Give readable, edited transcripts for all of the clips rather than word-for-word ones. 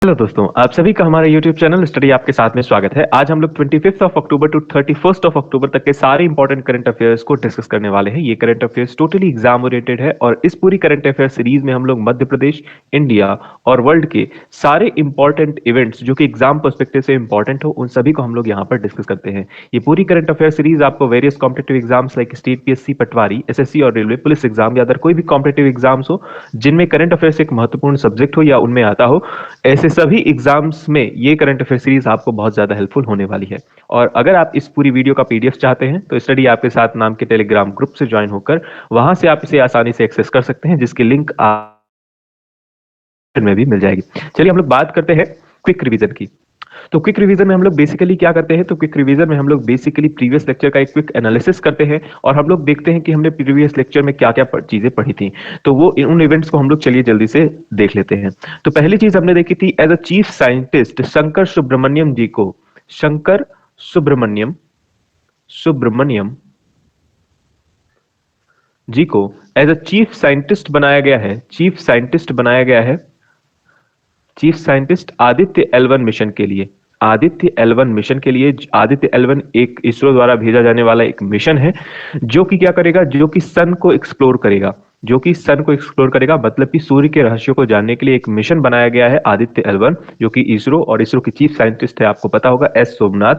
Hello दोस्तों, आप सभी का हमारे YouTube चैनल स्टडी आपके साथ में स्वागत है। आज हम लोग 25 अक्टूबर टू 31 अक्टूबर तक के सारे इंपॉर्टेंट करंट अफेयर्स को डिस्कस करने वाले हैं। ये current affairs totally exam oriented है और इस पूरी करंट अफेयर सीरीज में हम लोग मध्य प्रदेश, इंडिया और वर्ल्ड के सारे इंपॉर्टेंट इवेंट्स जो कि एग्जाम पर्सपेक्टिव से इंपॉर्टेंट हो, उन सभी को हम लोग यहाँ पर डिस्कस करते हैं। ये पूरी करंट अफेयर सीरीज आपको various competitive exams like state PSC, Patwari, SSC और रेलवे पुलिस एग्जाम या अदर कोई भी कॉम्पिटेटिव एग्जाम्स हो जिनमें करंट अफेयर्स एक महत्वपूर्ण सब्जेक्ट हो या उनमें आता हो, ऐसे सभी एग्जाम्स में ये करंट अफेयर सीरीज आपको बहुत ज्यादा हेल्पफुल होने वाली है। और अगर आप इस पूरी वीडियो का पीडीएफ चाहते हैं तो स्टडी आपके साथ नाम के टेलीग्राम ग्रुप से ज्वाइन होकर वहां से आप इसे आसानी से एक्सेस कर सकते हैं, जिसकी लिंक आप में भी मिल जाएगी। चलिए हम लोग बात करते हैं क्विक रिवीजन की। तो क्विक रिवीजन में हम लोग बेसिकली क्या करते हैं, तो क्विक रिवीजन में हम लोग बेसिकली प्रीवियस लेक्चर का एक क्विक एनालिसिस करते हैं और हम लोग देखते हैं कि हमने प्रीवियस लेक्चर में क्या क्या चीजें पढ़ी थी। तो वो उन इवेंट्स को हम लोग चलिए जल्दी से देख लेते हैं। तो पहली चीज हमने देखी थी, as a chief scientist Shankar Subramaniam ji को, शंकर सुब्रमण्यम सुब्रमण्यम जी को एज अ चीफ साइंटिस्ट बनाया गया है। चीफ साइंटिस्ट बनाया गया है, chief scientist Aditya L1 mission के लिए। आदित्य L1 मिशन के लिए, आदित्य L1 एक इसरो द्वारा भेजा जाने वाला एक मिशन है जो कि क्या करेगा, जो कि सन को एक्सप्लोर करेगा, जो कि सन को एक्सप्लोर करेगा, मतलब कि सूर्य के रहस्यों को जानने के लिए एक मिशन बनाया गया है आदित्य L1, जो कि इसरो, और इसरो के चीफ साइंटिस्ट है आपको पता होगा एस सोमनाथ।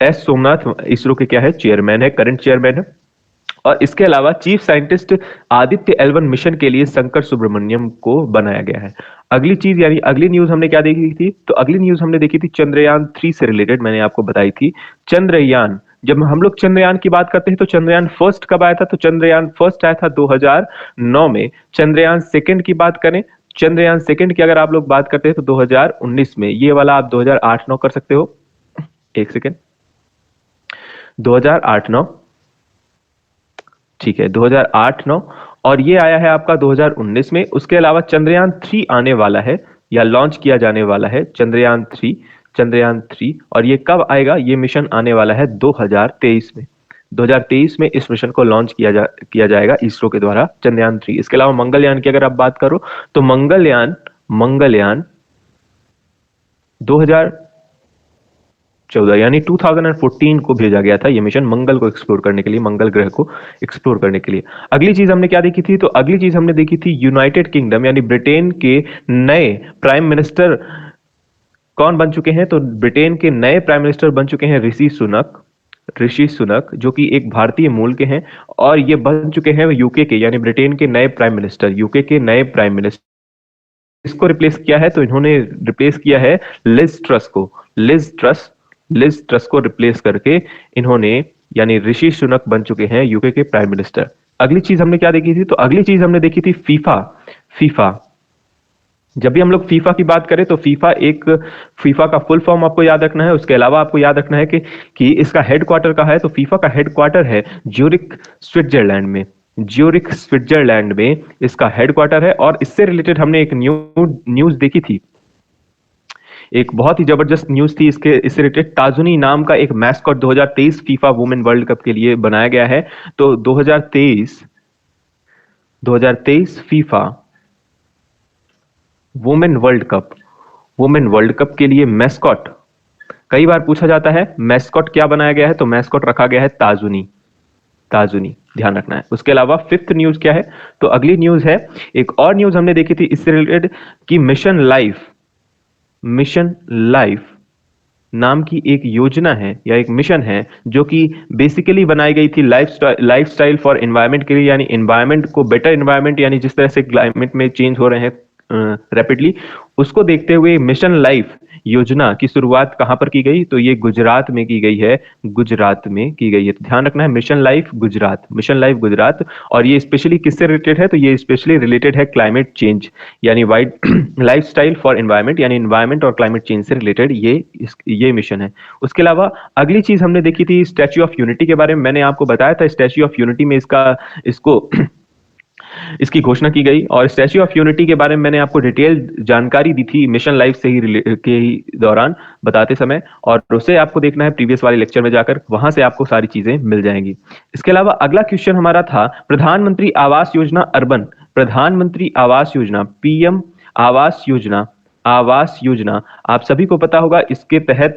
एस सोमनाथ इसरो के क्या है, चेयरमैन है, करंट चेयरमैन है। और इसके अलावा chief scientist Aditya L1 mission के लिए शंकर सुब्रमण्यम को बनाया गया है। अगली चीज यानी अगली न्यूज हमने क्या देखी थी, तो अगली न्यूज हमने देखी थी चंद्रयान 3 से रिलेटेड। मैंने आपको बताई थी चंद्रयान, जब हम लोग चंद्रयान की बात करते हैं तो चंद्रयान फर्स्ट कब आया था, तो चंद्रयान फर्स्ट आया था 2009 में। चंद्रयान सेकंड की बात करें, चंद्रयान सेकंड की अगर आप लोग बात करते हैं तो 2019 में। ये वाला आप 2008-9 कर सकते हो, एक सेकेंड, 2008-9, ठीक है, 2008-9। और ये आया है आपका 2019 में। उसके अलावा चंद्रयान 3 आने वाला है या लॉन्च किया जाने वाला है, चंद्रयान 3, चंद्रयान 3। और ये कब आएगा, ये मिशन आने वाला है 2023 में। 2023 में इस मिशन को लॉन्च किया जाएगा इसरो के द्वारा, चंद्रयान 3। इसके अलावा मंगलयान की अगर आप बात करो तो मंगलयान मंगलयान 2014 यानी 2014 को भेजा गया था ये मिशन, मंगल को एक्सप्लोर करने के लिए, मंगल ग्रह को एक्सप्लोर करने के लिए। अगली चीज हमने क्या देखी थी, तो अगली चीज हमने देखी थी यूनाइटेड किंगडम यानी ब्रिटेन के नए प्राइम मिनिस्टर कौन बन चुके हैं, तो ब्रिटेन के नए प्राइम मिनिस्टर बन चुके हैं ऋषि सुनक। ऋषि सुनक जो कि एक भारतीय मूल के हैं और ये बन चुके हैं यूके के यानी ब्रिटेन के नए प्राइम मिनिस्टर, यूके के नए प्राइम मिनिस्टर। इसको रिप्लेस किया है, तो इन्होंने रिप्लेस किया है लिज ट्रस को। लिज ट्रस को रिप्लेस करके इन्होंने यानी ऋषि सुनक बन चुके हैं यूके के प्राइम मिनिस्टर। अगली चीज हमने क्या देखी थी, तो अगली चीज हमने देखी थी फीफा। फीफा, जब भी हम लोग फीफा की बात करें तो फीफा का फुल फॉर्म आपको याद रखना है। उसके अलावा आपको याद रखना है कि इसका हेडक्वार्टर कहाँ है, तो फीफा का हेडक्वार्टर है ज्यूरिख स्विट्जरलैंड में। ज्यूरिख स्विट्जरलैंड में इसका हेडक्वार्टर है। और इससे रिलेटेड हमने एक न्यूज देखी थी, एक बहुत ही जबरदस्त न्यूज थी इससे रिलेटेड। ताजुनी नाम का एक mascot 2023 FIFA women world cup के लिए बनाया गया है। तो 2023 फीफा वुमेन वर्ल्ड कप के लिए मैस्कॉट, कई बार पूछा जाता है मैस्कॉट क्या बनाया गया है, तो मैस्कॉट रखा गया है ताजुनी। ताजुनी ध्यान रखना है। उसके अलावा फिफ्थ न्यूज क्या है, तो अगली न्यूज है, एक और न्यूज हमने देखी थी इससे रिलेटेड कि मिशन लाइफ नाम की एक योजना है या एक मिशन है जो कि बेसिकली बनाई गई थी लाइफस्टाइल फॉर एनवायरनमेंट के लिए, यानी एनवायरनमेंट को, बेटर एनवायरनमेंट यानी जिस तरह से क्लाइमेट में चेंज हो रहे हैं रैपिडली, उसको देखते हुए मिशन लाइफ योजना की शुरुआत कहां पर की गई, तो ये गुजरात में की गई है। गुजरात में की गई है, तो ध्यान रखना है mission life Gujarat, mission life Gujarat. और ये स्पेशली किससे रिलेटेड है, तो ये स्पेशली रिलेटेड है क्लाइमेट चेंज यानी वाइड लाइफस्टाइल फॉर एनवायरनमेंट यानी एनवायरनमेंट और क्लाइमेट चेंज से रिलेटेड ये मिशन है। उसके अलावा अगली चीज हमने देखी थी स्टैच्यू ऑफ यूनिटी के बारे में। मैंने आपको बताया था स्टैच्यू ऑफ यूनिटी में इसकी घोषणा की गई और स्टैच्यू ऑफ यूनिटी के बारे में मैंने आपको डिटेल जानकारी दी थी मिशन लाइफ से ही दौरान बताते समय, और उसे आपको देखना है प्रीवियस वाले लेक्चर में जाकर, वहां से आपको सारी चीजें मिल जाएंगी। इसके अलावा अगला क्वेश्चन हमारा था प्रधानमंत्री आवास योजना अर्बन, प्रधानमंत्री आवास योजना, पीएम आवास योजना आवास योजना, आप सभी को पता होगा, इसके तहत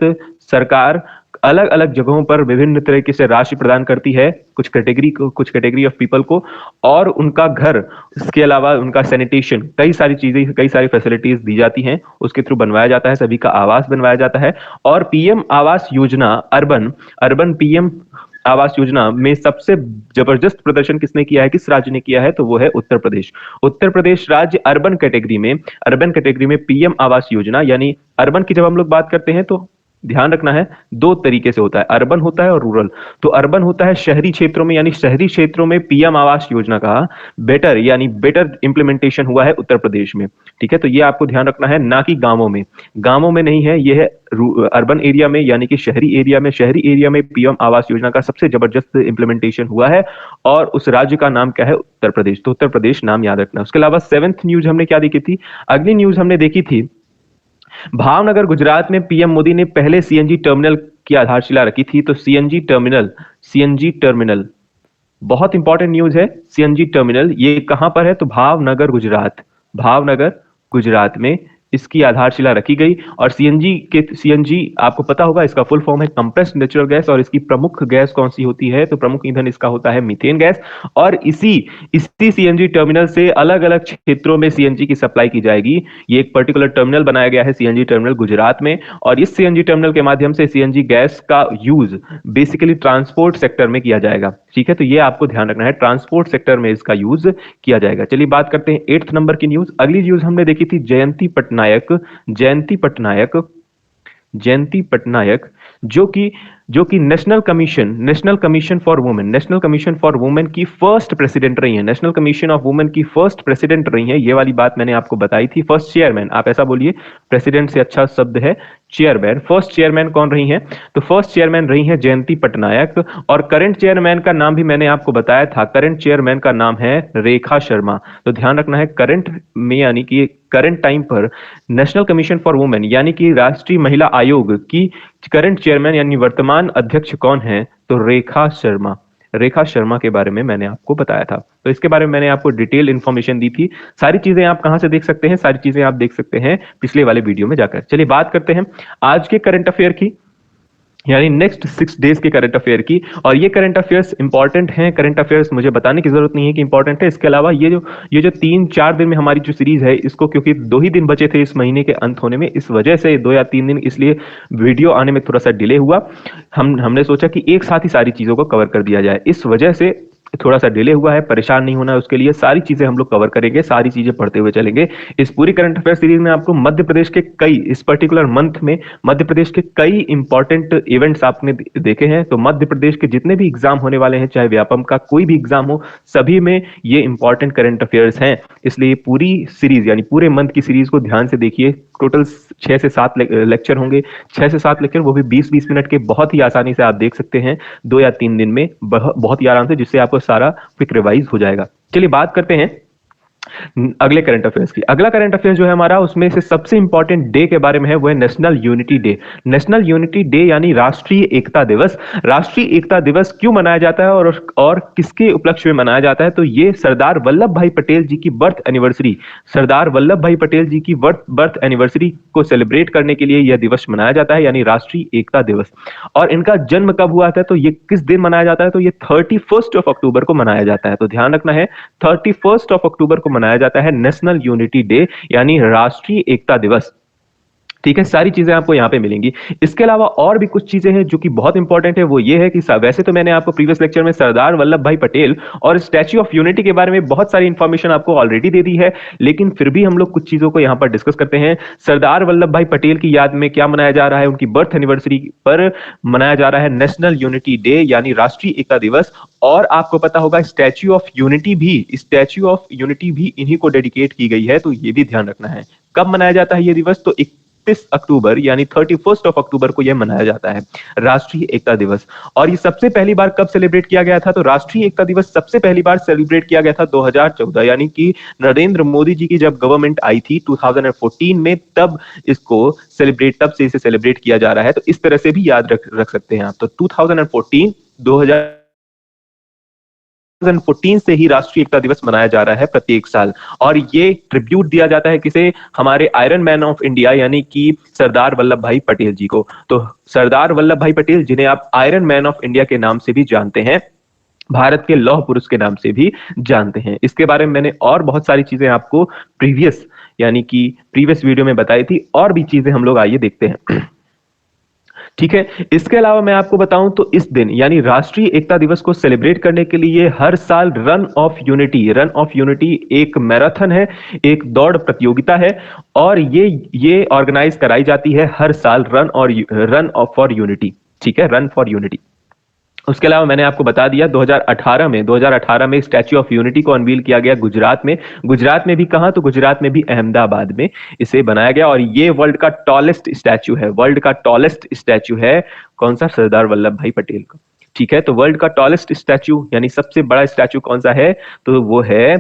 सरकार अलग अलग जगहों पर विभिन्न तरीके से राशि प्रदान करती है कुछ कैटेगरी ऑफ पीपल को, और उनका घर, इसके अलावा उनका सैनिटेशन, कई सारी चीजें, कई सारी फैसिलिटीज दी जाती हैं, उसके थ्रू बनवाया जाता है, सभी का आवास बनवाया जाता है। और PM Awas Yojana urban urban PM Awas Yojana में सबसे जबरदस्त प्रदर्शन किसने किया है, किस राज्य ने किया है, तो वो है उत्तर प्रदेश। उत्तर प्रदेश राज्य अर्बन कैटेगरी में पीएम आवास योजना, यानी अर्बन की जब हम लोग बात करते हैं तो ध्यान रखना है, दो तरीके से होता है, अर्बन होता है और रूरल। तो अर्बन होता है शहरी क्षेत्रों में, यानी शहरी क्षेत्रों में पीएम आवास योजना का बेटर इंप्लीमेंटेशन हुआ है उत्तर प्रदेश में। ठीक है, तो ये आपको ध्यान रखना है, ना कि गांवों में नहीं है, ये है अर्बन एरिया में, यानी कि शहरी एरिया में पीएम आवास योजना का सबसे जबरदस्त इंप्लीमेंटेशन हुआ है। और उस राज्य का नाम क्या है, उत्तर प्रदेश। तो उत्तर प्रदेश नाम याद रखना। उसके अलावा सेवेंथ न्यूज हमने क्या देखी थी, अगली न्यूज हमने देखी थी, भावनगर गुजरात में पीएम मोदी ने पहले सीएनजी टर्मिनल की आधारशिला रखी थी। तो सीएनजी टर्मिनल बहुत इंपॉर्टेंट न्यूज है। सीएनजी टर्मिनल ये कहां पर है, तो भावनगर गुजरात में इसकी आधारशिला रखी गई। और सीएनजी आपको पता होगा, इसका फुल फॉर्म है कंप्रेस्ड नेचुरल गैस, और इसकी प्रमुख गैस कौन सी होती है, तो प्रमुख ईंधन इसका होता है मीथेन गैस। और इसी सीएनजी टर्मिनल से अलग अलग क्षेत्रों में सीएनजी की सप्लाई की जाएगी। ये एक पर्टिकुलर टर्मिनल बनाया गया है, सीएनजी टर्मिनल गुजरात में, और इस सीएनजी टर्मिनल के माध्यम से सीएनजी गैस का यूज बेसिकली ट्रांसपोर्ट सेक्टर में किया जाएगा। ठीक है, तो ये आपको ध्यान रखना है, ट्रांसपोर्ट सेक्टर में इसका यूज किया जाएगा। चलिए बात करते हैं 8th नंबर की न्यूज। अगली न्यूज हमने देखी थी जयंती पटनायक, जो कि नेशनल कमीशन फॉर वुमेन की फर्स्ट प्रेसिडेंट रही है। नेशनल कमीशन ऑफ वुमेन की फर्स्ट प्रेसिडेंट रही है। ये वाली बात मैंने आपको बताई थी। फर्स्ट चेयरमैन, आप ऐसा बोलिए, प्रेसिडेंट से अच्छा शब्द है चेयरमैन। फर्स्ट चेयरमैन कौन रही हैं, तो फर्स्ट चेयरमैन रही हैं जयंती पटनायक। और करंट चेयरमैन का नाम भी मैंने आपको बताया था, करंट चेयरमैन का नाम है रेखा शर्मा। तो ध्यान रखना है, करंट में यानी कि करंट टाइम पर नेशनल कमीशन फॉर वुमेन यानी कि राष्ट्रीय महिला आयोग की करंट चेयरमैन यानी वर्तमान अध्यक्ष कौन है, तो रेखा शर्मा के बारे में मैंने आपको बताया था। तो इसके बारे में मैंने आपको डिटेल इंफॉर्मेशन दी थी। सारी चीजें आप कहां से देख सकते हैं, सारी चीजें आप देख सकते हैं पिछले वाले वीडियो में जाकर। चलिए बात करते हैं आज के करंट अफेयर की, यानी नेक्स्ट 6 डेज के करंट अफेयर की। और ये करंट अफेयर्स इंपॉर्टेंट हैं, करंट अफेयर्स मुझे बताने की जरूरत नहीं है कि इंपॉर्टेंट है। इसके अलावा ये जो 3-4 दिन में हमारी जो सीरीज है, इसको क्योंकि 2 ही दिन बचे थे इस महीने के अंत होने में, इस वजह से 2 या 3 दिन इसलिए वीडियो आने में थोड़ा सा डिले हुआ। हमने सोचा कि एक साथ ही सारी चीजों को कवर कर दिया जाए, इस वजह से थोड़ा सा डिले हुआ है। परेशान नहीं होना है उसके लिए, सारी चीजें हम लोग कवर करेंगे, सारी चीजें पढ़ते हुए चलेंगे। इस पूरी करंट अफेयर सीरीज में आपको मध्य प्रदेश के इस पर्टिकुलर मंथ में मध्य प्रदेश के कई इंपॉर्टेंट इवेंट्स आपने देखे हैं। तो मध्य प्रदेश के जितने भी एग्जाम होने वाले हैं, चाहे व्यापम का कोई भी एग्जाम हो, सभी में ये इंपॉर्टेंट करंट अफेयर्स हैं। इसलिए पूरी सीरीज यानी पूरे मंथ की सीरीज को ध्यान से देखिए। टोटल 6 से 7 लेक्चर होंगे, 6 से 7 लेक्चर, वो भी 20-20 मिनट के, बहुत ही आसानी से आप देख सकते हैं 2 या 3 दिन में, बहुत ही आराम से, जिससे आपको सारा क्विक रिवाइज हो जाएगा। चलिए बात करते हैं अगले करंट अफेयर्स की। अगला करंट अफेयर्स जो है हमारा, उसमें से सबसे इंपॉर्टेंट डे के बारे में है, वो है national unity day. National unity day यानी राष्ट्रीय एकता दिवस। राष्ट्रीय एकता दिवस क्यों मनाया जाता है और किसके उपलक्ष्य में मनाया जाता है, तो ये सरदार वल्लभ भाई पटेल जी की बर्थ एनिवर्सरी, सरदार वल्लभ भाई पटेल जी की बर्थ एनिवर्सरी को सेलिब्रेट करने के लिए यह दिवस मनाया जाता है, यानी राष्ट्रीय एकता दिवस। और इनका जन्म कब हुआ था, तो ये किस दिन मनाया जाता है, तो ये 31 अक्टूबर को मनाया जाता है। तो ध्यान रखना है, 31 अक्टूबर को मनाया जाता है नेशनल यूनिटी डे, यानी राष्ट्रीय एकता दिवस। ठीक है, सारी चीजें आपको यहां पे मिलेंगी। इसके अलावा और भी कुछ चीजें हैं जो कि बहुत इंपॉर्टेंट है। वो ये है कि वैसे तो मैंने आपको प्रीवियस लेक्चर में सरदार वल्लभ भाई पटेल और स्टैच्यू ऑफ यूनिटी के बारे में बहुत सारी इंफॉर्मेशन आपको ऑलरेडी दे दी है, लेकिन फिर भी हम लोग कुछ चीजों को यहां पर डिस्कस करते हैं। सरदार वल्लभ भाई पटेल की याद में क्या मनाया जा रहा है, उनकी बर्थ एनिवर्सरी पर मनाया जा रहा है नेशनल यूनिटी डे, यानी राष्ट्रीय एकता दिवस। और आपको पता होगा स्टैच्यू ऑफ यूनिटी भी इन्हीं को डेडिकेट की गई है, तो ये भी ध्यान रखना है। कब मनाया जाता है ये दिवस, तो 31 अक्टूबर यानी 31 अक्टूबर को यह मनाया जाता है राष्ट्रीय एकता दिवस। और ये सबसे पहली बार कब सेलिब्रेट किया गया था, तो राष्ट्रीय एकता दिवस सबसे पहली बार सेलिब्रेट किया गया था 2014, यानी कि नरेंद्र मोदी जी की जब गवर्नमेंट आई थी 2014 में, तब से इसे सेलिब्रेट किया जा रहा है। तो इस तरह से भी याद रख सकते हैं आप। तो 2014, 2000 2014 से ही राष्ट्रीय एकता दिवस मनाया जा रहा है प्रत्येक साल। और ये ट्रिब्यूट दिया जाता है किसे? हमारे आयरन मैन ऑफ इंडिया यानी कि सरदार वल्लभ भाई पटेल जी को। तो सरदार वल्लभ भाई पटेल, जिन्हें आप आयरन मैन ऑफ इंडिया के नाम से भी जानते हैं, भारत के लौह पुरुष के नाम से भी जानते हैं। इसके बारे में मैंने और बहुत सारी चीजें आपको प्रीवियस वीडियो में बताई थी, और भी चीजें हम लोग आइए देखते हैं। ठीक है, इसके अलावा मैं आपको बताऊं तो इस दिन यानी राष्ट्रीय एकता दिवस को सेलिब्रेट करने के लिए हर साल रन ऑफ यूनिटी एक मैराथन है, एक दौड़ प्रतियोगिता है, और ये ऑर्गेनाइज कराई जाती है हर साल, रन ऑफ फॉर यूनिटी। ठीक है, रन फॉर यूनिटी। उसके अलावा मैंने आपको बता दिया 2018 में स्टैच्यू ऑफ यूनिटी को अनवील किया गया गुजरात में भी कहां? तो गुजरात में भी अहमदाबाद में इसे बनाया गया। और ये वर्ल्ड का टॉलेस्ट स्टैच्यू है। कौन सा? सरदार वल्लभ भाई पटेल का। ठीक है, तो वर्ल्ड का टॉलेस्ट स्टैच्यू यानी सबसे बड़ा स्टैच्यू कौन सा है? तो वो है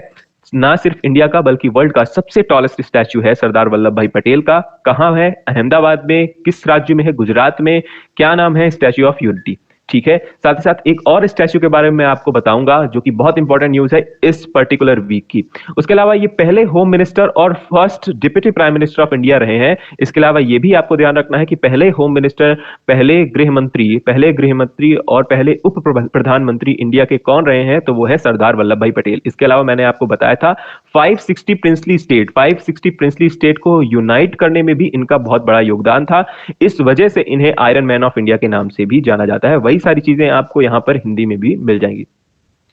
ना सिर्फ इंडिया का बल्कि वर्ल्ड का सबसे टॉलेस्ट स्टैच्यू है सरदार वल्लभ भाई पटेल का। कहां है? अहमदाबाद में। किस राज्य में है? गुजरात में। क्या नाम है? Statue of unity. ठीक है, साथ ही साथ एक और स्टैच्यू के बारे में आपको बताऊंगा जो कि बहुत इंपॉर्टेंट न्यूज है इस पर्टिकुलर वीक की। उसके अलावा ये पहले होम मिनिस्टर और first deputy prime minister of India रहे हैं। इसके अलावा ये भी आपको ध्यान रखना है कि पहले होम मिनिस्टर, पहले गृह मंत्री और पहले उप प्रधानमंत्री इंडिया के कौन रहे हैं? तो वो है सरदार वल्लभ भाई पटेल। इसके अलावा मैंने आपको बताया था 560 प्रिंसली स्टेट को यूनाइट करने में भी इनका बहुत बड़ा योगदान था। इस वजह से इन्हें आयरन मैन ऑफ इंडिया के नाम से भी जाना जाता है। वही सारी चीजें आपको यहां पर हिंदी में भी मिल जाएंगी,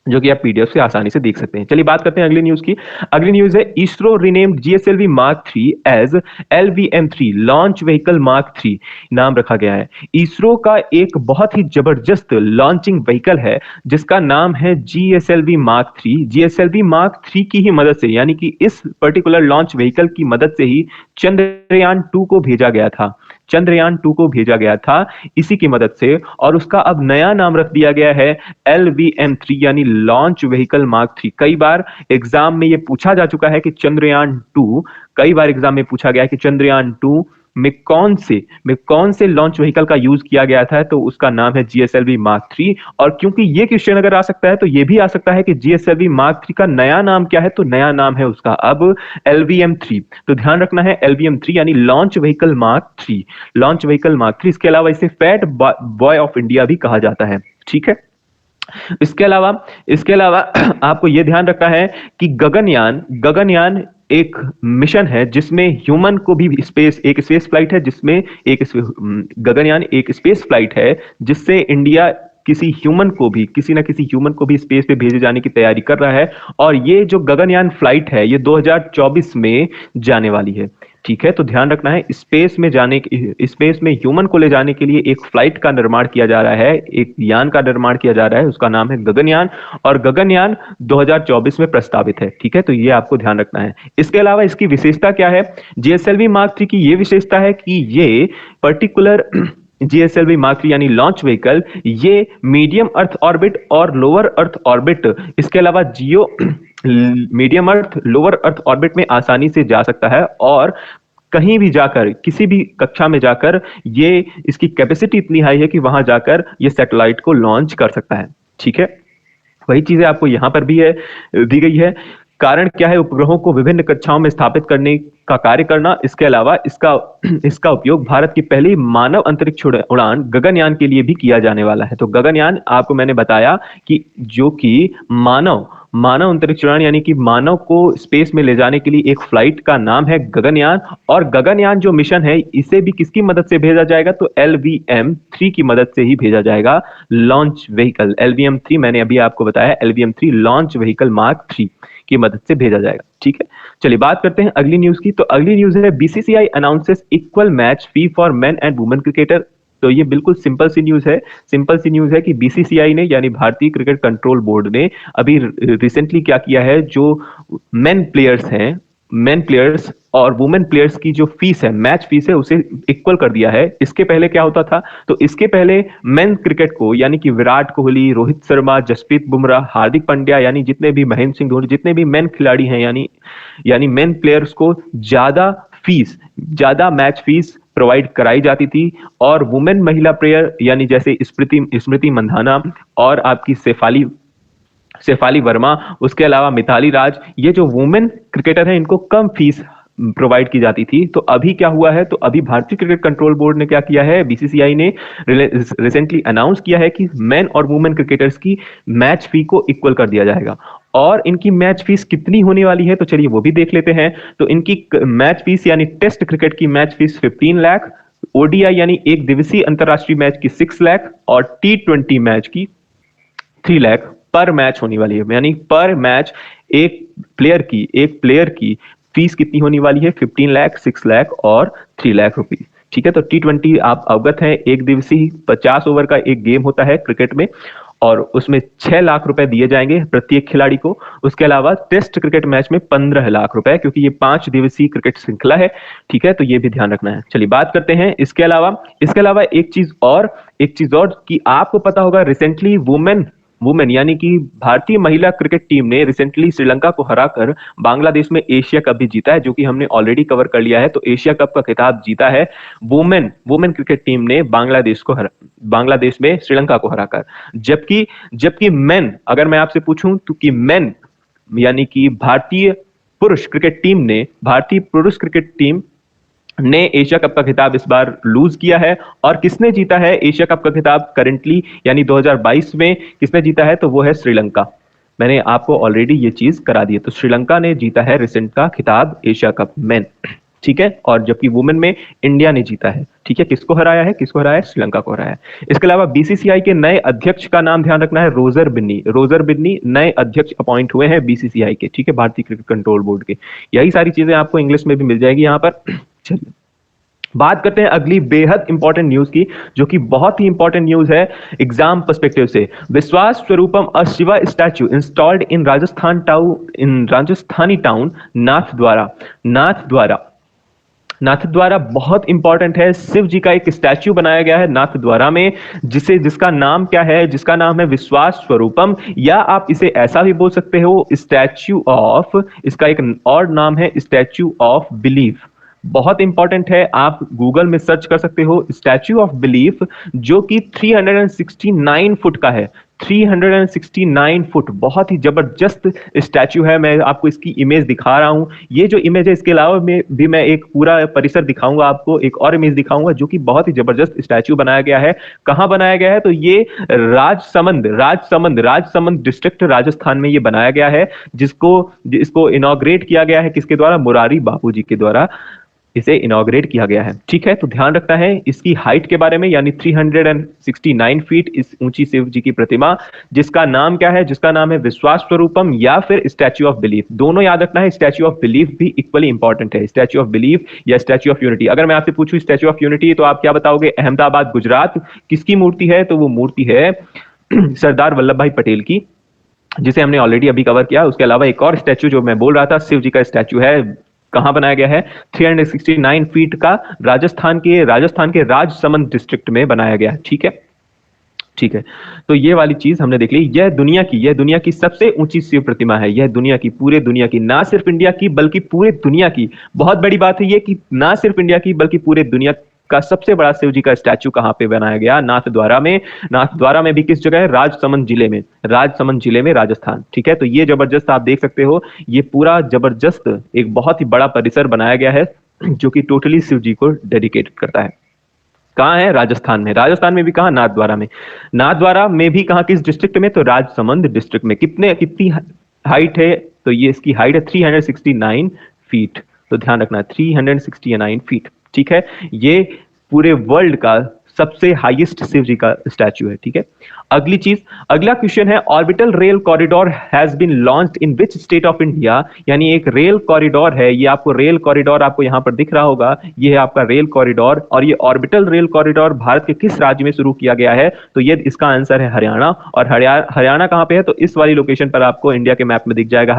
जो कि आप पीडीएफ से आसानी से देख सकते हैं। चलिए बात करते हैं अगली न्यूज की। अगली न्यूज है ISRO renamed GSLV mark 3 as LVM-3 launch vehicle mark 3 नाम रखा गया है। इसरो का एक बहुत ही जबरदस्त लॉन्चिंग व्हीकल है जिसका नाम है जीएसएलवी मार्क 3। जीएसएलवी मार्क 3 की ही मदद से यानी कि इस पर्टिकुलर लॉन्च व्हीकल की मदद से ही चंद्रयान 2 को भेजा गया था इसी की मदद से। और उसका अब नया नाम रख दिया गया है LVM-3 यानी लॉन्च व्हीकल मार्क 3। कई बार एग्जाम में यह पूछा जा चुका है कि चंद्रयान 2, कई बार एग्जाम में पूछा गया है कि चंद्रयान 2 में कौन से लॉन्च व्हीकल का यूज किया गया था? तो उसका नाम है जीएसएलवी मार्क 3। और क्योंकि ये क्वेश्चन अगर आ सकता है तो ये भी आ सकता है कि जीएसएलवी मार्क 3 का नया नाम क्या है? तो नया नाम है उसका अब LVM-3। तो ध्यान रखना है LVM-3 यानी लॉन्च व्हीकल मार्क 3। इसके अलावा इसे फैट बॉय ऑफ इंडिया भी कहा जाता है। ठीक है, इसके अलावा आपको यह ध्यान रखना है कि गगनयान एक मिशन है जिसमें ह्यूमन को भी स्पेस फ्लाइट है, जिसमें गगनयान एक स्पेस फ्लाइट है जिससे इंडिया किसी ना किसी ह्यूमन को भी स्पेस पे भेजे जाने की तैयारी कर रहा है। और ये जो गगनयान फ्लाइट है ये 2024 में जाने वाली है। ठीक है, तो ध्यान रखना है स्पेस में ह्यूमन को ले जाने के लिए एक फ्लाइट का निर्माण किया जा रहा है, एक यान का निर्माण किया जा रहा है, उसका नाम है गगनयान। और गगनयान 2024 में प्रस्तावित है। ठीक है, तो ये आपको ध्यान रखना है। इसके अलावा इसकी विशेषता क्या है? जीएसएलवी मार्क 3 की ये विशेषता है कि ये पर्टिकुलर जीएसएलवी मार्क 3 यानी लॉन्च व्हीकल ये मीडियम अर्थ ऑर्बिट और लोअर अर्थ ऑर्बिट, इसके अलावा मीडियम अर्थ लोअर अर्थ ऑर्बिट में आसानी से जा सकता है। और कहीं भी जाकर, किसी भी कक्षा में जाकर, ये इसकी कैपेसिटी इतनी हाई है कि वहां जाकर ये सैटेलाइट को लॉन्च कर सकता है। ठीक है, वही चीजें आपको यहां पर भी दी गई है। कारण क्या है? उपग्रहों को विभिन्न कक्षाओं में स्थापित करने का कार्य करना। इसके अलावा इसका उपयोग भारत की पहली मानव अंतरिक्ष उड़ान गगनयान के लिए भी किया जाने वाला है। तो गगनयान आपको मैंने बताया कि जो कि मानव अंतरिक्ष उड़ान यानी कि मानव को स्पेस में ले जाने के लिए एक फ्लाइट का नाम है गगनयान। और गगनयान जो मिशन है इसे भी किसकी मदद से भेजा जाएगा? तो LVM-3 की मदद से ही भेजा जाएगा। लॉन्च व्हीकल LVM-3 मैंने अभी आपको बताया, LVM-3 लॉन्च व्हीकल मार्क 3 की मदद से भेजा जाएगा। ठीक है, चलिए बात करते हैं अगली न्यूज की। तो अगली न्यूज है BCCI announces equal match fee for main and women cricketer. तो ये बिल्कुल सिंपल सी न्यूज है कि बीसीसीआई ने यानी भारतीय क्रिकेट कंट्रोल बोर्ड ने अभी रिसेंटली क्या किया है, जो मेन प्लेयर्स और वुमेन प्लेयर्स की जो फीस है, मैच फीस है, उसे इक्वल कर दिया है। इसके पहले क्या होता था? तो इसके पहले मेन क्रिकेट को यानी कि विराट कोहली, रोहित शर्मा, जसप्रीत बुमराह, हार्दिक पांड्या यानी जितने भी, महेंद्र सिंह धोनी, जितने भी मेन खिलाड़ी हैं यानी मेन प्लेयर्स को ज्यादा मैच फीस प्रोवाइड कराई जाती थी। और महिला प्लेयर यानी जैसे स्मृति मंधाना और आपकी शेफाली वर्मा, उसके अलावा मिताली राज, ये जो वुमेन क्रिकेटर हैं इनको कम फीस प्रोवाइड की जाती थी। तो अभी क्या हुआ है, तो अभी भारतीय क्रिकेट कंट्रोल बोर्ड ने क्या किया है, बीसीसीआई ने रिसेंटली अनाउंस किया है कि मेन और वुमेन क्रिकेटर्स की मैच फी को इक्वल कर दिया जाएगा। और इनकी मैच फीस कितनी होने वाली है, तो चलिए वो भी देख लेते हैं। तो इनकी मैच फीस यानी टेस्ट क्रिकेट की मैच फीस 15 लाख, ओडीआई यानी एक दिवसीय अंतरराष्ट्रीय मैच की 6 लाख, और T20 मैच की 3 लाख पर मैच होने वाली है। यानी पर मैच एक प्लेयर की फीस कितनी होने वाली है, 15 लाख, 6 लाख और 3 लाख रुपीज। ठीक है, तो T20 आप अवगत हैं, एक दिवसीय 50 ओवर का एक गेम होता है क्रिकेट में, और उसमें 6 लाख रुपए दिए जाएंगे प्रत्येक खिलाड़ी को। उसके अलावा टेस्ट क्रिकेट मैच में 15 लाख रुपए, क्योंकि ये 5 दिवसीय क्रिकेट श्रृंखला है। ठीक है, तो ये भी ध्यान रखना है। चलिए बात करते हैं इसके अलावा एक चीज और कि आपको पता होगा, रिसेंटली वुमेन वुमेन यानी कि भारतीय महिला क्रिकेट टीम ने रिसेंटली श्रीलंका को हराकर बांग्लादेश में एशिया कप भी जीता है, जो कि हमने ऑलरेडी कवर कर लिया है। तो एशिया कप का खिताब जीता है वुमेन वुमेन क्रिकेट टीम ने बांग्लादेश में श्रीलंका को हराकर। जबकि जबकि मेन, अगर मैं आपसे पूछूं तो कि मेन यानी कि भारतीय पुरुष क्रिकेट टीम ने एशिया कप का खिताब इस बार लूज किया है। और किसने जीता है एशिया कप का खिताब करंटली, यानी 2022 में किसने जीता है, तो वो है श्रीलंका। मैंने आपको ऑलरेडी ये चीज करा दी है। तो श्रीलंका ने जीता है रिसेंट का खिताब एशिया कप मेन। ठीक है, और जबकि वुमेन में इंडिया ने जीता है। ठीक है, किसको हराया है, श्रीलंका को हराया है। इसके अलावा बीसीसीआई के नए अध्यक्ष का नाम ध्यान रखना है, रोजर बिन्नी नए अध्यक्ष अपॉइंट हुए हैं बीसीसीआई के। ठीक है, भारतीय क्रिकेट कंट्रोल बोर्ड के। यही सारी चीजें आपको इंग्लिश में भी मिल जाएगी यहाँ पर। चलिए बात करते हैं अगली बेहद इंपॉर्टेंट न्यूज की, जो कि बहुत ही इंपॉर्टेंट न्यूज है एग्जाम पर्सपेक्टिव से। Vishwas Swaroopam a Shiva statue installed in Rajasthani town Nathdwara बहुत इंपॉर्टेंट है। शिव जी का एक स्टैच्यू बनाया गया है नाथ द्वारा में, जिसका नाम क्या है, जिसका नाम है विश्वास स्वरूपम, या आप इसे ऐसा भी बोल सकते हो, स्टैच्यू ऑफ, इसका एक और नाम है स्टैच्यू ऑफ बिलीफ। बहुत इंपॉर्टेंट है, आप गूगल में सर्च कर सकते हो स्टैच्यू ऑफ बिलीफ, जो कि 369 फुट का है। 369 फुट, बहुत ही जबरदस्त स्टैच्यू है। मैं आपको इसकी इमेज दिखा रहा हूं। ये जो इमेज है, इसके अलावा मैं एक पूरा परिसर दिखाऊंगा आपको, एक और इमेज दिखाऊंगा, जो कि बहुत ही जबरदस्त स्टैच्यू बनाया गया है। कहां बनाया गया है, तो ये राजसमंद डिस्ट्रिक्ट राजस्थान में ये बनाया गया है, जिसको इनॉग्रेट किया गया है किसके द्वारा, मुरारी बापू जी के द्वारा इसे इनॉग्रेट किया गया है। ठीक है, तो ध्यान रखना है इसकी हाइट के बारे में, यानी 369 फीट इस ऊंची शिव जी की प्रतिमा, जिसका नाम क्या है, जिसका नाम है विश्वास स्वरूपम या फिर स्टैच्यू ऑफ बिलीफ। दोनों याद रखना है, स्टैच्यू ऑफ बिलीफ भी इक्वली इंपॉर्टेंट है, स्टैच्यू ऑफ बिलीफ या स्टैच्यू ऑफ यूनिटी। अगर मैं आपसे पूछूं स्टैच्यू ऑफ यूनिटी, तो आप क्या बताओगे, अहमदाबाद गुजरात। किसकी मूर्ति है, तो वो मूर्ति है सरदार वल्लभ भाई पटेल की, जिसे हमने ऑलरेडी अभी कवर किया। उसके अलावा एक और स्टैच्यू जो मैं बोल रहा था, शिव जी का स्टैच्यू है, कहां बनाया गया है, 369 फीट का, राजस्थान के राजसमंद डिस्ट्रिक्ट में बनाया गया है। ठीक है, तो ये वाली चीज हमने देख ली। यह दुनिया की सबसे ऊंची शिव प्रतिमा है। यह पूरे दुनिया की, ना सिर्फ इंडिया की बल्कि पूरे दुनिया की। बहुत बड़ी बात है ये कि ना सिर्फ इंडिया की बल्कि पूरे दुनिया का सबसे बड़ा शिव जी का स्टैच्यू कहां पे बनाया गया, नाथद्वारा में भी किस जगह है, राजसमंद जिले में राजस्थान। ठीक है, तो ये जबरदस्त आप देख सकते हो, ये पूरा जबरदस्त एक बहुत ही बड़ा परिसर बनाया गया है, जो कि टोटली शिव जी को डेडिकेट करता है। कहाँ है, राजस्थान में भी कहा, नाथद्वारा में भी कहा, किस डिस्ट्रिक्ट में, तो राजसमंद डिस्ट्रिक्ट में। कितनी हाइट है, तो ये इसकी हाइट है 369 फीट। तो ध्यान रखना 369 फीट। ठीक है, ये पूरे वर्ल्ड का सबसे हाईएस्ट शिव जी का स्टैच्यू है। ठीक है, अगला क्वेश्चन है, orbital rail corridor has been launched in which state of India. यानी एक रेल कॉरिडोर है, ये आपको रेल कॉरिडोर आपको यहां पर दिख रहा होगा, ये है आपका रेल कॉरिडोर, और ये ऑर्बिटल रेल कॉरिडोर भारत के किस राज्य में शुरू किया गया है, तो ये इसका आंसर है हरियाणा। और हरियाणा कहां पे है, तो इस वाली लोकेशन पर आपको इंडिया के मैप में दिख जाएगा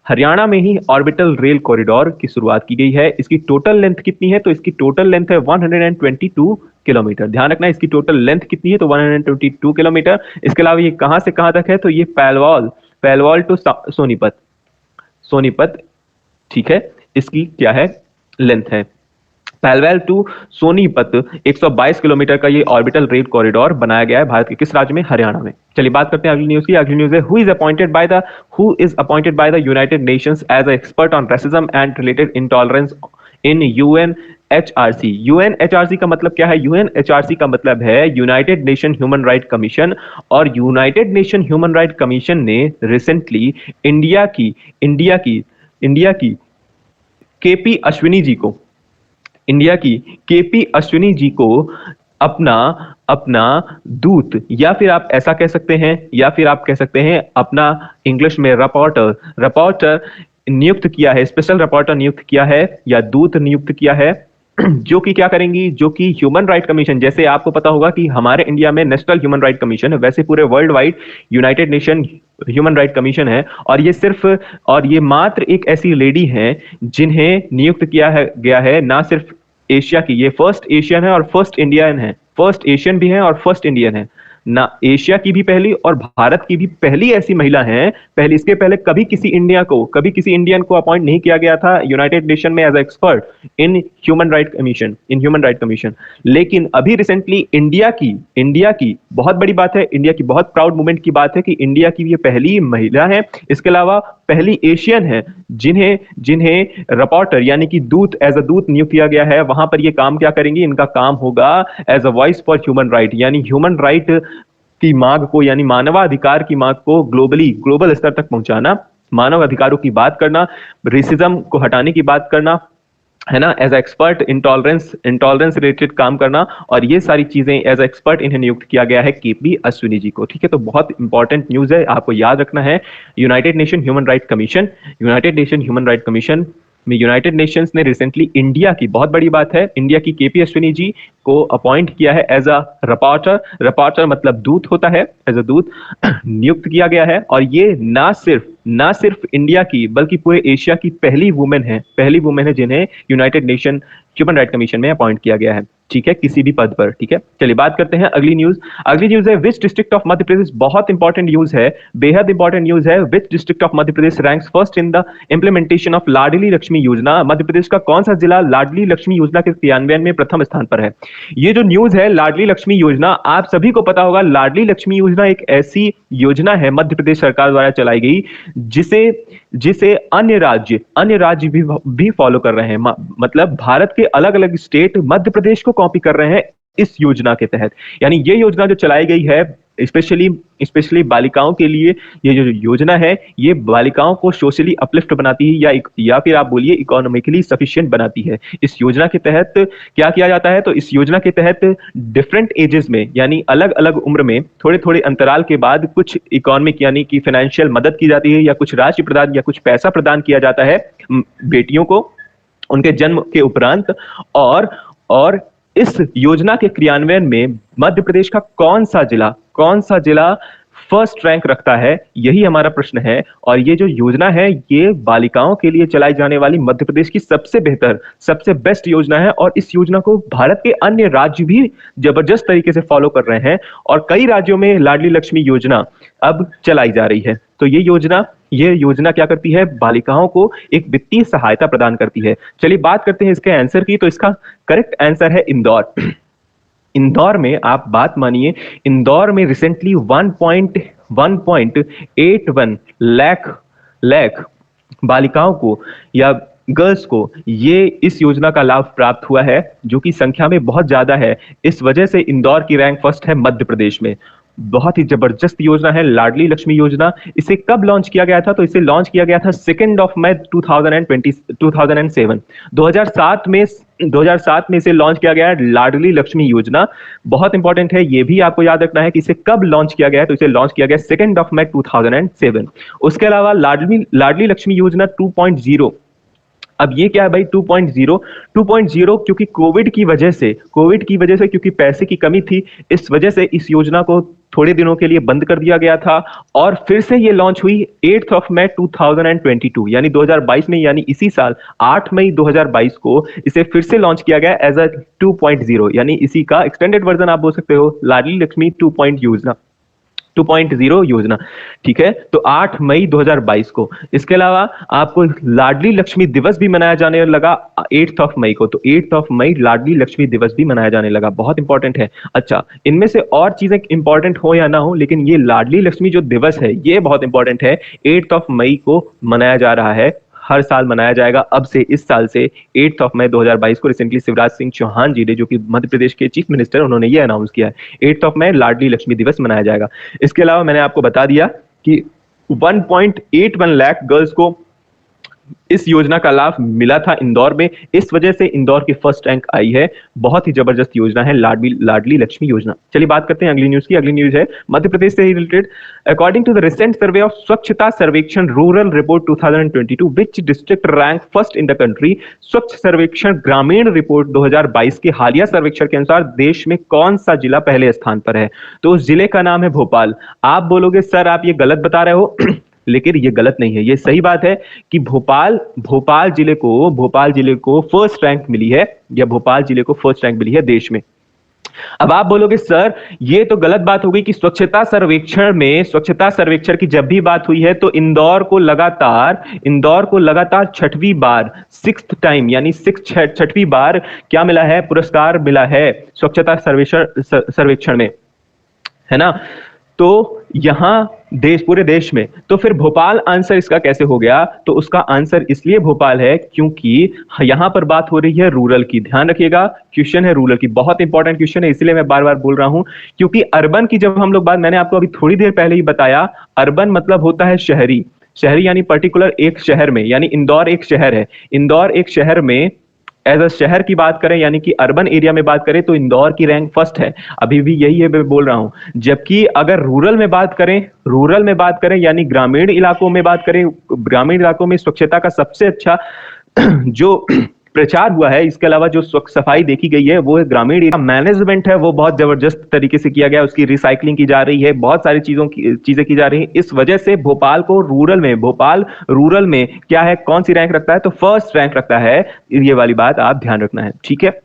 हरियाणा में ही ऑर्बिटल रेल कॉरिडोर की शुरुआत की गई है। इसकी टोटल लेंथ कितनी है, तो इसकी टोटल लेंथ है 122 किलोमीटर। ध्यान रखना इसकी टोटल लेंथ कितनी है, तो 122 किलोमीटर। इसके अलावा ये कहां से कहां तक है, तो ये पैलवाल टू सोनीपत। ठीक है, इसकी क्या है, लेंथ है। पहलवेल टू सोनीपत 122 किलोमीटर का ये ऑर्बिटल रेल कॉरिडोर बनाया गया है भारत के किस राज्य में? हरियाणा में। चलिए बात करते हैं अगली न्यूज की। अगली न्यूज है who is appointed by the United Nations as a expert on racism and related intolerance in UNHRC. UNHRC का मतलब क्या है? यूएनएचआरसी का मतलब है United Nation human right commission. और United Nation human right commission ने रिसेंटली इंडिया की केपी अश्विनी जी को इंडिया की केपी अश्विनी जी को अपना अपना दूत, या फिर आप ऐसा कह सकते हैं, या फिर आप कह सकते हैं अपना इंग्लिश में रिपोर्टर नियुक्त किया है, स्पेशल रिपोर्टर नियुक्त किया है या दूत नियुक्त किया है, जो कि क्या करेंगी, जो कि ह्यूमन राइट कमीशन, जैसे आपको पता होगा कि हमारे इंडिया में नेशनल ह्यूमन राइट कमीशन है, वैसे पूरे world wide United Nation human right commission है। और ये मात्र एक ऐसी लेडी हैं जिन्हें नियुक्त किया है गया है, ना सिर्फ एशिया की, ये फर्स्ट एशियन है और फर्स्ट इंडियन है, फर्स्ट एशियन भी है और फर्स्ट इंडियन है ना, एशिया की भी पहली और भारत की भी पहली ऐसी महिला है। पहले इसके पहले कभी किसी इंडियन को अपॉइंट नहीं किया गया था यूनाइटेड नेशन में as expert in human right commission. लेकिन अभी रिसेंटली इंडिया की बहुत बड़ी बात है, इंडिया की बहुत प्राउड मूवमेंट की बात है कि इंडिया की ये पहली महिला है, इसके अलावा पहली एशियन है जिन्हें जिन्हें रिपोर्टर यानी कि एज अ दूत नियुक्त किया गया है। वहां पर ये काम क्या करेंगी? इनका काम होगा as a voice for human right, यानी ह्यूमन राइट की मांग को, यानी मानवाधिकार की मांग को ग्लोबल स्तर तक पहुंचाना, मानव अधिकारों की बात करना, रेसिज्म को हटाने की बात करना, है ना, एज एक्सपर्ट इंटॉलरेंस रिलेटेड काम करना, और ये सारी चीजें एज एक्सपर्ट इन्हें नियुक्त किया गया है केपी अश्विनी जी को। ठीक है, तो बहुत इंपॉर्टेंट न्यूज है, आपको याद रखना है। United Nation human right commission में यूनाइटेड नेशंस ने रिसेंटली इंडिया की, बहुत बड़ी बात है, इंडिया की केपी अश्विनी जी को अपॉइंट किया है एज अ रिपोर्टर मतलब दूत होता है, एज अ दूत नियुक्त किया गया है। और ये ना सिर्फ इंडिया की बल्कि पूरे एशिया की पहली वुमेन है जिन्हें United Nation human right commission में अपॉइंट किया गया है। ठीक है, किसी भी पद पर। ठीक है, चलिए बात करते हैं अगली न्यूज है विच डिस्ट्रिक्ट ऑफ मध्य प्रदेश। बहुत इंपॉर्टेंट न्यूज है, बेहद इंपॉर्टेंट न्यूज है। Which district of Madhya Pradesh ranks first in the implementation of Ladli Lakshmi Yojana. Madhya प्रदेश का कौन सा जिला लाडली लक्ष्मी योजना के क्रियान्वयन में प्रथम स्थान पर है? ये जो न्यूज है लाडली लक्ष्मी योजना, आप सभी को पता होगा, लाडली लक्ष्मी योजना एक ऐसी योजना है मध्य प्रदेश सरकार द्वारा चलाई गई जिसे अन्य राज्य भी फॉलो कर रहे हैं। मतलब भारत के अलग अलग स्टेट मध्य प्रदेश को कॉपी कर रहे हैं इस योजना के तहत। यानी ये योजना जो चलाई गई है स्पेशली बालिकाओं के लिए, ये जो योजना है ये बालिकाओं को सोशली अपलिफ्ट बनाती है या फिर आप बोलिए इकोनॉमिकली सफिशिएंट बनाती है। इस योजना के तहत क्या किया जाता है? तो इस योजना के तहत डिफरेंट एजेस में, यानी अलग अलग उम्र में थोड़े थोड़े अंतराल के बाद कुछ इकोनॉमिक यानी कि फाइनेंशियल मदद की जाती है, या कुछ राशि प्रदान या कुछ पैसा प्रदान किया जाता है बेटियों को उनके जन्म के उपरांत। और इस योजना के क्रियान्वयन में मध्य प्रदेश का कौन सा जिला फर्स्ट रैंक रखता है, यही हमारा प्रश्न है। और ये जो योजना है ये बालिकाओं के लिए चलाई जाने वाली मध्य प्रदेश की सबसे बेहतर, सबसे बेस्ट योजना है। और इस योजना को भारत के अन्य राज्य भी जबरदस्त तरीके से फॉलो कर रहे हैं, और कई राज्यों में लाडली लक्ष्मी योजना अब चलाई जा रही है। तो ये योजना क्या करती है? बालिकाओं को एक वित्तीय सहायता प्रदान करती है। चलिए बात करते हैं इसके आंसर की। तो इसका करेक्ट आंसर है इंदौर। इंदौर में आप बात मानिए, इंदौर में रिसेंटली 1.81 लाख बालिकाओं को या गर्ल्स को ये इस योजना का लाभ प्राप्त हुआ है, जो कि संख्या में बहुत ज्यादा है। इस वजह से इंदौर की रैंक फर्स्ट है मध्य प्रदेश में। बहुत ही जबरदस्त योजना है लाडली लक्ष्मी योजना। इसे कब लॉन्च किया गया था? तो इसे लॉन्च किया गया था 2 मई 2007 2007 में इसे लॉन्च किया गया है लाडली लक्ष्मी योजना। बहुत इंपॉर्टेंट है, ये भी आपको याद रखना है कि इसे कब लॉन्च किया गया है। तो इसे लॉन्च किया गया 2 मई 2007। उसके अलावा लाडली लक्ष्मी योजना 2.0। अब ये क्या है भाई 2.0? क्योंकि कोविड की वजह से क्योंकि पैसे की कमी थी, इस वजह से इस योजना को थोड़े दिनों के लिए बंद कर दिया गया था, और फिर से ये लॉन्च हुई 8 मई 2022 यानी 2022 में, यानी इसी साल 8 मई 2022 को इसे फिर से लॉन्च किया गया एज अ 2.0, यानी इसी का एक्सटेंडेड वर्जन आप बोल सकते हो, लाडली लक्ष्मी 2.0 योजना। 2.0 योजना, ठीक है। तो 8 मई 2022 को। इसके अलावा आपको लाडली लक्ष्मी दिवस भी मनाया जाने लगा 8th ऑफ मई को। तो 8th ऑफ मई लाडली लक्ष्मी दिवस भी मनाया जाने लगा, बहुत इंपॉर्टेंट है। अच्छा, इनमें से और चीजें इंपॉर्टेंट हो या ना हो, लेकिन ये लाडली लक्ष्मी जो दिवस है ये बहुत इंपॉर्टेंट है। 8th ऑफ मई को मनाया जा रहा है, हर साल मनाया जाएगा अब से, इस साल से 8th ऑफ मई 2022 को। रिसेंटली शिवराज सिंह चौहान जी ने, जो कि मध्य प्रदेश के चीफ मिनिस्टर, उन्होंने ये अनाउंस किया है 8th ऑफ मई लाडली लक्ष्मी दिवस मनाया जाएगा। इसके अलावा मैंने आपको बता दिया कि 1.81 लाख गर्ल्स को इस योजना का लाभ मिला था इंदौर में, इस वजह से इंदौर की फर्स्ट रैंक आई है। बहुत ही जबरदस्त योजना है लाडली लाडली लक्ष्मी योजना। चलिए बात करते हैं अगली न्यूज की। अगली न्यूज है मध्य प्रदेश से ही related. According to the recent survey of Swachhata Sarvekshan rural report 2022, which district rank first in the country? Swachh Sarvekshan ग्रामीण रिपोर्ट 2022 के हालिया सर्वेक्षण के अनुसार देश में कौन सा जिला पहले स्थान पर है? तो उस जिले का नाम है भोपाल। आप बोलोगे सर आप ये गलत बता रहे हो लेकिन ये गलत नहीं है, ये सही बात है कि भोपाल जिले को फर्स्ट रैंक मिली है, या भोपाल जिले को फर्स्ट रैंक मिली है देश में। अब आप बोलोगे सर ये तो गलत बात हो गई कि स्वच्छता सर्वेक्षण की जब भी बात हुई है तो इंदौर को लगातार छठवीं बार, सिक्स्थ टाइम, यानी छठवीं बार क्या मिला है? पुरस्कार मिला है स्वच्छता सर्वेक्षण में, है ना। तो यहां पूरे देश में, तो फिर भोपाल आंसर इसका कैसे हो गया? तो उसका आंसर इसलिए भोपाल है क्योंकि यहां पर बात हो रही है रूरल की। ध्यान रखिएगा, क्वेश्चन है रूरल की, बहुत इंपॉर्टेंट क्वेश्चन है, इसलिए मैं बार बार बोल रहा हूं। क्योंकि अर्बन की जब हम लोग बात, मैंने आपको अभी थोड़ी देर पहले ही बताया, अर्बन मतलब होता है शहरी यानी पर्टिकुलर एक शहर में, यानी इंदौर एक शहर है। इंदौर एक शहर में एज अ शहर की बात करें, यानी कि अर्बन एरिया में बात करें, तो इंदौर की रैंक फर्स्ट है, अभी भी यही है मैं बोल रहा हूं। जबकि अगर रूरल में बात करें यानी ग्रामीण इलाकों में बात करें, ग्रामीण इलाकों में स्वच्छता का सबसे अच्छा जो प्रचार हुआ है, इसके अलावा जो सफाई देखी गई है, वो ग्रामीण एरिया मैनेजमेंट है, वो बहुत जबरदस्त तरीके से किया गया, उसकी रिसाइकलिंग की जा रही है, बहुत सारी चीजें की जा रही हैं। इस वजह से भोपाल रूरल में क्या है, कौन सी रैंक रखता है? तो फर्स्ट रैंक रखता है। ये वाली बात आप ध्यान रखना है, ठीक है।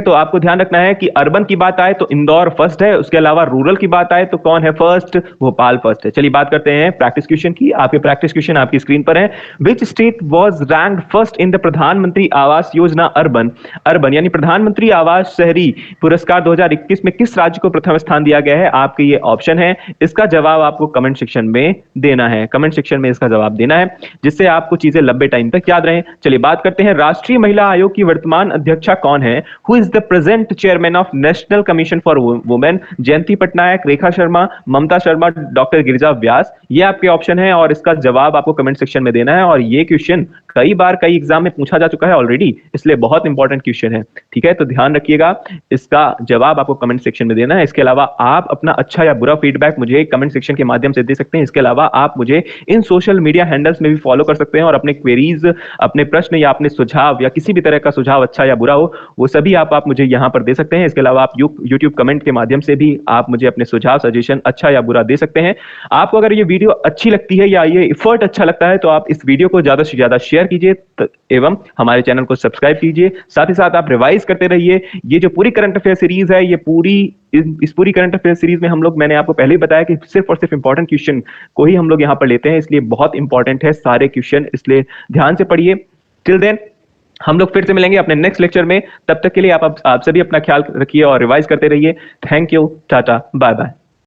तो आपको ध्यान रखना है कि अर्बन की बात आए तो इंदौर फर्स्ट है, उसके अलावा रूरल की बात आए तो कौन है फर्स्ट? भोपाल फर्स्ट है। चलिए बात करते हैं प्रैक्टिस क्वेश्चन की। आपके प्रैक्टिस क्वेश्चन आपकी स्क्रीन पर है। Which state was ranked first in the प्रधानमंत्री आवास योजना अर्बन यानी प्रधानमंत्री आवास शहरी पुरस्कार 2021 में किस राज्य को प्रथम स्थान दिया गया है? आपके ये ऑप्शन है, इसका जवाब आपको कमेंट सेक्शन में देना है, कमेंट सेक्शन में इसका जवाब देना है, जिससे आपको चीजें लंबे टाइम तक याद रहें। चलिए बात करते हैं, राष्ट्रीय महिला आयोग की वर्तमान अध्यक्षा कौन है? Who is the present chairman of National Commission for Women? Jayanti Patnaik, Rekha Sharma, Mamta Sharma, doctor Girija Vyas. ये आपके ऑप्शन है और इसका जवाब आपको कमेंट सेक्शन में देना है। और ये क्वेश्चन कई एग्जाम में पूछा जा चुका है ऑलरेडी, इसलिए बहुत इंपॉर्टेंट क्वेश्चन है, ठीक है। तो ध्यान रखिएगा, इसका जवाब आपको कमेंट सेक्शन में देना है। इसके अलावा आप अपना अच्छा या बुरा फीडबैक मुझे कमेंट सेक्शन के माध्यम से दे सकते हैं। इसके अलावा आप मुझे इन सोशल मीडिया हैंडल्स में भी फॉलो कर सकते हैं और अपने क्वेरीज, अपने प्रश्न या अपने सुझाव या किसी भी तरह का सुझाव, अच्छा या बुरा हो, वो सभी आप मुझे यहां पर दे सकते हैं। इसके अलावा आप यूट्यूब कमेंट के माध्यम से भी आप मुझे अपने सुझाव, सजेशन, अच्छा या बुरा दे सकते हैं। आपको अगर ये वीडियो अच्छी लगती है या ये एफर्ट अच्छा लगता है तो आप इस वीडियो को ज्यादा से ज्यादा शेयर कीजिए एवं हमारे चैनल को सब्सक्राइब कीजिए। साथ ही साथ आप रिवाइज करते रहिए। ये जो पूरी करंट अफेयर सीरीज है, इस पूरी करंट अफेयर सीरीज में मैंने आपको पहले ही बताया कि सिर्फ और सिर्फ इंपॉर्टेंट क्वेश्चन को ही हम लोग यहां पर लेते हैं, इसलिए बहुत इंपॉर्टेंट है सारे क्वेश्चन, इसलिए ध्यान से पढ़िए। टिल देन हम लोग फिर से मिलेंगे अपने नेक्स्ट लेक्चर में। तब तक के लिए आप सभी अपना ख्याल रखिए और रिवाइज करते रहिए। Thank you, tata, bye bye.